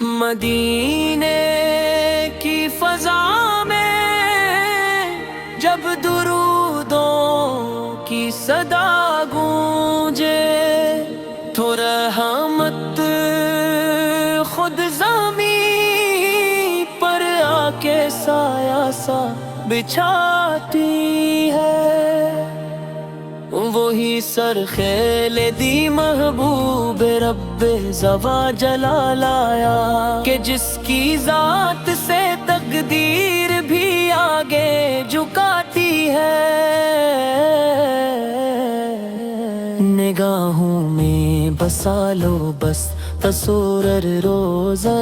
مدینے کی فضا میں جب درودوں کی صدا گونجے تو رحمت خود زمین پر آ کے سایہ سا بچھاتی ہے۔ وہی سرخیل دی محبوب رب زوا جلال آیا کہ جس کی ذات سے تقدیر بھی آگے جھکاتی ہے۔ نگاہوں میں بسا لو بس تصور روضہ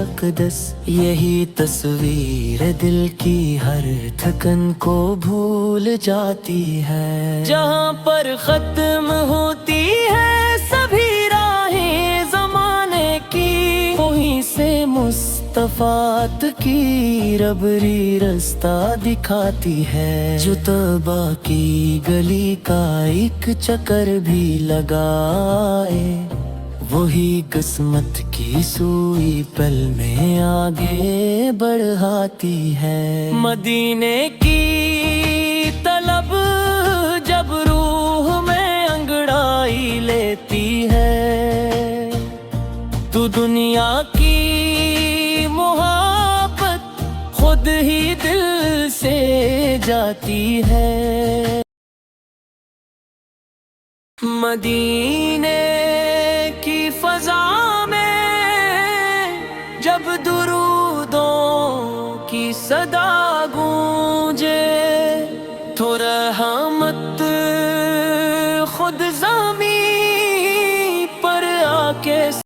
اقدس، یہی تصویر دل کی ہر تھکن کو بھول جاتی ہے۔ جہاں پر ختم ہوتی ہے سبھی راہیں زمانے کی، وہیں سے مصطفیٰ کی ربری رستہ دکھاتی ہے۔ جو طبع کی گلی کا ایک چکر بھی لگائے، وہی قسمت کی سوئی پل میں آگے بڑھاتی ہے۔ مدینے کی طلب جب روح میں انگڑائی لیتی ہے تو دنیا کی محبت خود ہی دل سے جاتی ہے۔ مدینے کی فضا میں جب درودوں کی صدا